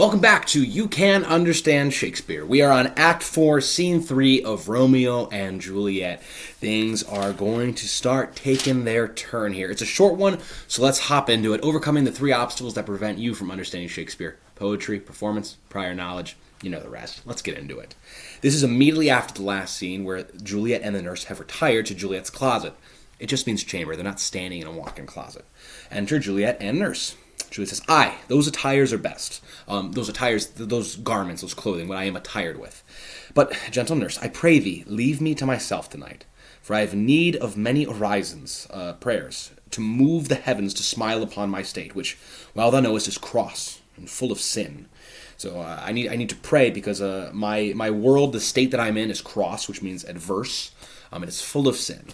Welcome back to You Can Understand Shakespeare. We are on Act 4, Scene 3 of Romeo and Juliet. Things are going to start taking their turn here. It's a short one, so let's hop into it. Overcoming the three obstacles that prevent you from understanding Shakespeare. Poetry, performance, prior knowledge. You know the rest. Let's get into it. This is immediately after the last scene where Juliet and the nurse have retired to Juliet's closet. It just means chamber. They're not standing in a walk-in closet. Enter Juliet and nurse. Juliet says, "Aye, those attires are best. Those garments, those clothing, what I am attired with. But, gentle nurse, I pray thee, leave me to myself tonight. For I have need of many orisons, prayers, to move the heavens to smile upon my state, which, while thou knowest, is cross and full of sin. So I need to pray because my world, the state that I'm in, is cross, which means adverse, and it's full of sin."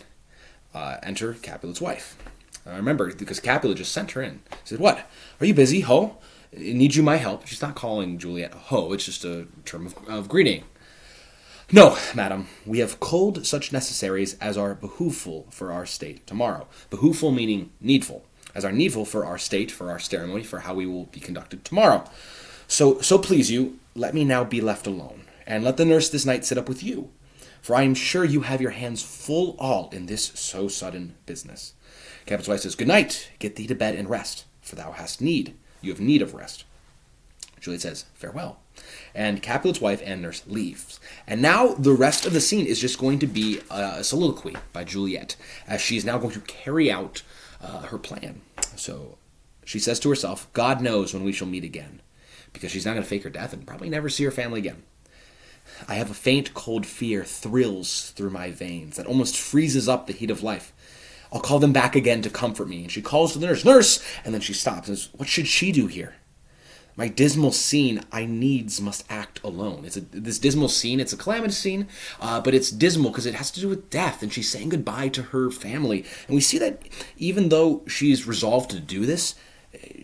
Enter Capulet's wife. Remember, because Capulet just sent her in. He said, "What? Are you busy, ho? Need you my help?" She's not calling Juliet ho, it's just a term of greeting. "No, madam, we have culled such necessaries as are behooveful for our state tomorrow." Behooveful meaning needful. As are needful for our state, for our ceremony, for how we will be conducted tomorrow. So please you, let me now be left alone, and let the nurse this night sit up with you. For I am sure you have your hands full all in this so sudden business. Capulet's wife says, "Good night, get thee to bed and rest, for thou hast need. You have need of rest." Juliet says, "Farewell." And Capulet's wife and nurse leaves. And now the rest of the scene is just going to be a soliloquy by Juliet, as she's now going to carry out her plan. So she says to herself, God knows when we shall meet again, because she's not going to fake her death and probably never see her family again. "I have a faint cold fear thrills through my veins that almost freezes up the heat of life. I'll call them back again to comfort me." And she calls to the nurse, "Nurse!" And then she stops and says, "What should she do here? My dismal scene, I needs must act alone." This dismal scene, it's a calamitous scene, but it's dismal because it has to do with death, and she's saying goodbye to her family. And we see that even though she's resolved to do this,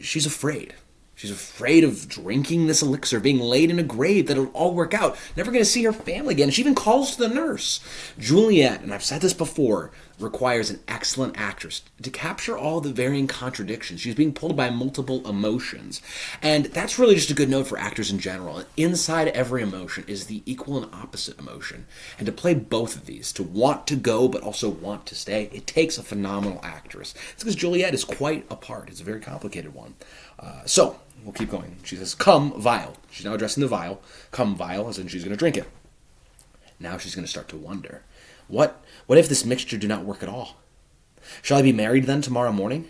she's afraid. She's afraid of drinking this elixir, being laid in a grave, that it'll all work out, never going to see her family again. She even calls to the nurse. Juliet, and I've said this before, requires an excellent actress to capture all the varying contradictions. She's being pulled by multiple emotions. And that's really just a good note for actors in general. Inside every emotion is the equal and opposite emotion. And to play both of these, to want to go but also want to stay, it takes a phenomenal actress. It's because Juliet is quite a part. It's a very complicated one. So we'll keep going. She says, "Come, vial." She's now addressing the vial. "Come, vial," as in she's going to drink it. Now she's going to start to wonder. What if this mixture do not work at all? Shall I be married then tomorrow morning?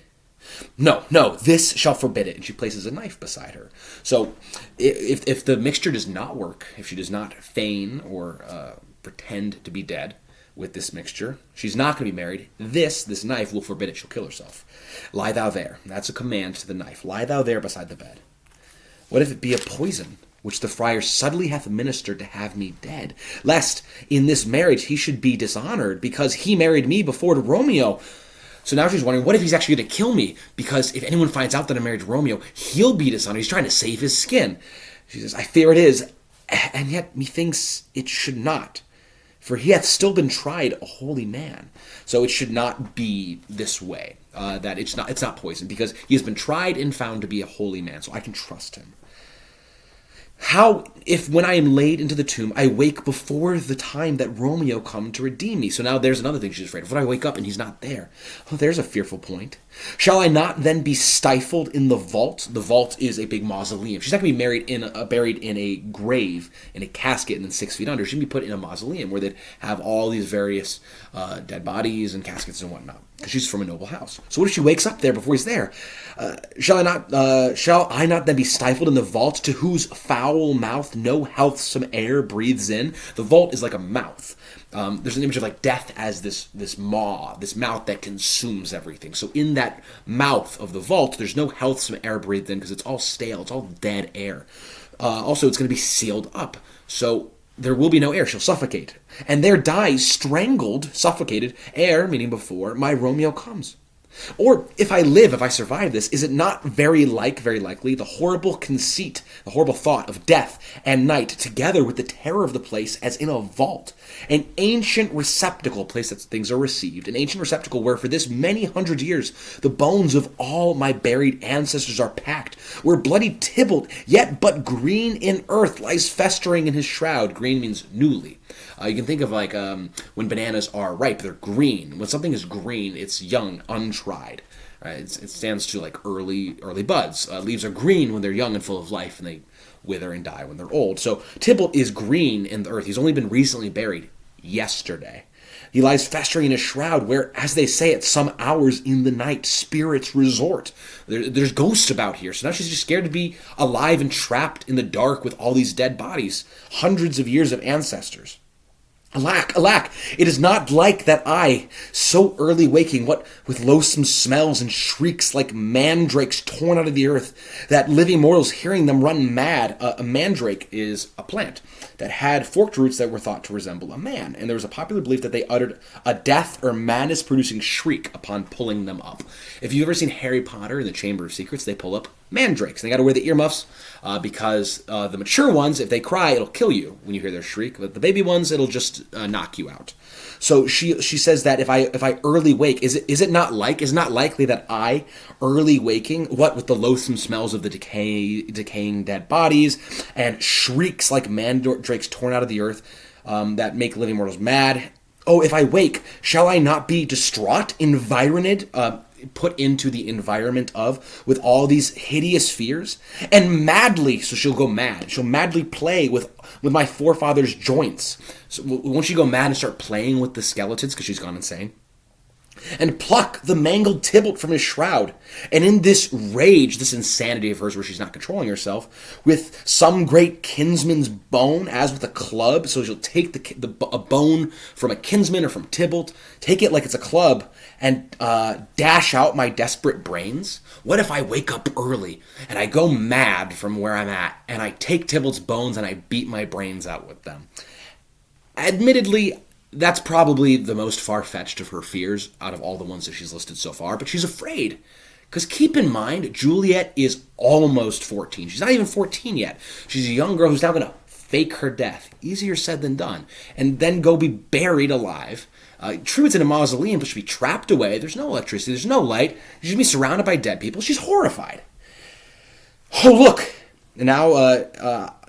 No, this shall forbid it. And she places a knife beside her. So if the mixture does not work, if she does not feign or pretend to be dead with this mixture, she's not going to be married. This knife will forbid it. She'll kill herself. "Lie thou there." That's a command to the knife. "Lie thou there beside the bed. What if it be a poison, which the friar subtly hath ministered to have me dead, lest in this marriage he should be dishonored, because he married me before to Romeo." So now she's wondering, what if he's actually going to kill me? Because if anyone finds out that I'm married to Romeo, he'll be dishonored. He's trying to save his skin. She says, "I fear it is, and yet methinks it should not. For he hath still been tried a holy man." So it should not be this way, that it's not poison, because he has been tried and found to be a holy man, so I can trust him. "How if when I am laid into the tomb, I wake before the time that Romeo come to redeem me?" So now there's another thing she's afraid of. What if I wake up and he's not there? Oh, there's a fearful point. "Shall I not then be stifled in the vault?" The vault is a big mausoleum. She's not going to be buried in a grave, in a casket, and then 6 feet under. She's going to be put in a mausoleum where they'd have all these various dead bodies and caskets and whatnot, because she's from a noble house. So what if she wakes up there before he's there? Shall I not then be stifled in the vault, to whose foul mouth no healthsome air breathes in?" The vault is like a mouth. There's an image of like death as this maw, this mouth that consumes everything. So in that mouth of the vault, there's no healthsome air breathed in, because it's all stale, it's all dead air. Also, it's going to be sealed up, so there will be no air. She'll suffocate. "And there dies strangled," suffocated, "ere," meaning before, "my Romeo comes. Or if I live, if I survive this, is it not very likely, the horrible conceit, the horrible thought of death and night, together with the terror of the place as in a vault, an ancient receptacle, place that things are received, an ancient receptacle where for this many hundred years the bones of all my buried ancestors are packed, where bloody Tybalt, yet but green in earth, lies festering in his shroud. Green means newly. You can think of like when bananas are ripe, they're green. When something is green, it's young, untried. Right? It stands to like early buds. Leaves are green when they're young and full of life, and they wither and die when they're old. So Tybalt is green in the earth. He's only been recently buried yesterday. He lies festering in a shroud where, as they say, at some hours in the night, spirits resort. There's ghosts about here. So now she's just scared to be alive and trapped in the dark with all these dead bodies. Hundreds of years of ancestors. Alack, alack, it is not like that I, so early waking, what with loathsome smells and shrieks like mandrakes torn out of the earth, that living mortals hearing them run mad. A mandrake is a plant that had forked roots that were thought to resemble a man, and there was a popular belief that they uttered a death or madness-producing shriek upon pulling them up. If you've ever seen Harry Potter in the Chamber of Secrets, they pull up mandrakes. And they got to wear the earmuffs because the mature ones, if they cry, it'll kill you when you hear their shriek. But the baby ones, it'll just knock you out. So she says that if I early wake, is it not likely that I early waking, what with the loathsome smells of the decaying dead bodies and shrieks like mandrakes torn out of the earth that make living mortals mad. Oh, if I wake, shall I not be distraught, environed, put into the environment of, with all these hideous fears? And madly, so she'll go mad. She'll madly play with my forefathers' joints. So won't she go mad and start playing with the skeletons because she's gone insane? And pluck the mangled Tybalt from his shroud. And in this rage, this insanity of hers where she's not controlling herself, with some great kinsman's bone, as with a club, so she'll take a bone from a kinsman or from Tybalt, take it like it's a club, and dash out my desperate brains? What if I wake up early, and I go mad from where I'm at, and I take Tybalt's bones and I beat my brains out with them? Admittedly, that's probably the most far-fetched of her fears out of all the ones that she's listed so far, but she's afraid. Because keep in mind, Juliet is almost 14. She's not even 14 yet. She's a young girl who's now going to fake her death. Easier said than done. And then go be buried alive. True, it's in a mausoleum, but she'll be trapped away. There's no electricity. There's no light. She's going to be surrounded by dead people. She's horrified. Oh, look! And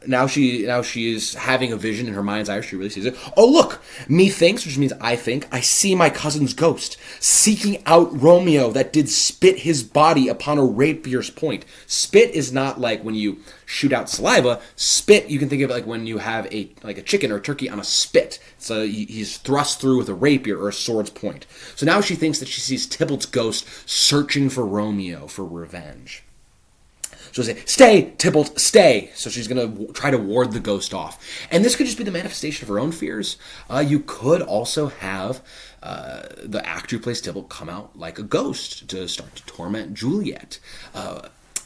now she is having a vision in her mind's eye. She really sees it. Oh, look! Methinks, which means I think, I see my cousin's ghost, seeking out Romeo that did spit his body upon a rapier's point. Spit is not like when you shoot out saliva. Spit, you can think of it like when you have a chicken or a turkey on a spit. So he's thrust through with a rapier or a sword's point. So now she thinks that she sees Tybalt's ghost searching for Romeo for revenge. She'll say, "Stay, Tybalt, stay." So she's going to try to ward the ghost off. And this could just be the manifestation of her own fears. You could also have the actor who plays Tybalt come out like a ghost to start to torment Juliet.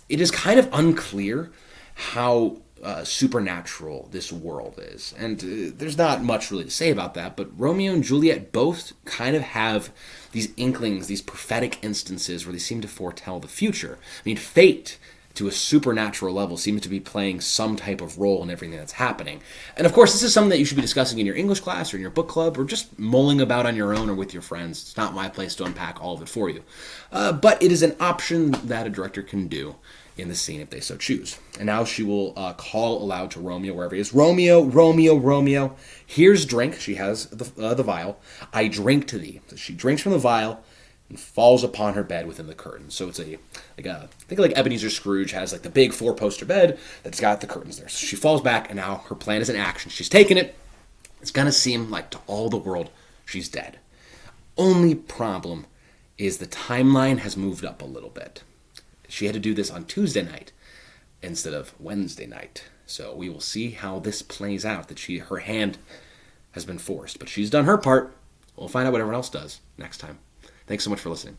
It is kind of unclear how supernatural this world is. And there's not much really to say about that, but Romeo and Juliet both kind of have these inklings, these prophetic instances where they seem to foretell the future. I mean, fate, to a supernatural level, seems to be playing some type of role in everything that's happening. And of course, this is something that you should be discussing in your English class or in your book club or just mulling about on your own or with your friends. It's not my place to unpack all of it for you. But it is an option that a director can do in the scene if they so choose. And now she will call aloud to Romeo wherever he is. "Romeo, Romeo, Romeo, here's drink." She has the vial. "I drink to thee." So she drinks from the vial and falls upon her bed within the curtains. So it's think of like Ebenezer Scrooge has like the big 4-poster bed that's got the curtains there. So she falls back, and now her plan is in action. She's taken it. It's gonna seem like to all the world she's dead. Only problem is the timeline has moved up a little bit. She had to do this on Tuesday night instead of Wednesday night. So we will see how this plays out, that her hand has been forced. But she's done her part. We'll find out what everyone else does next time. Thanks so much for listening.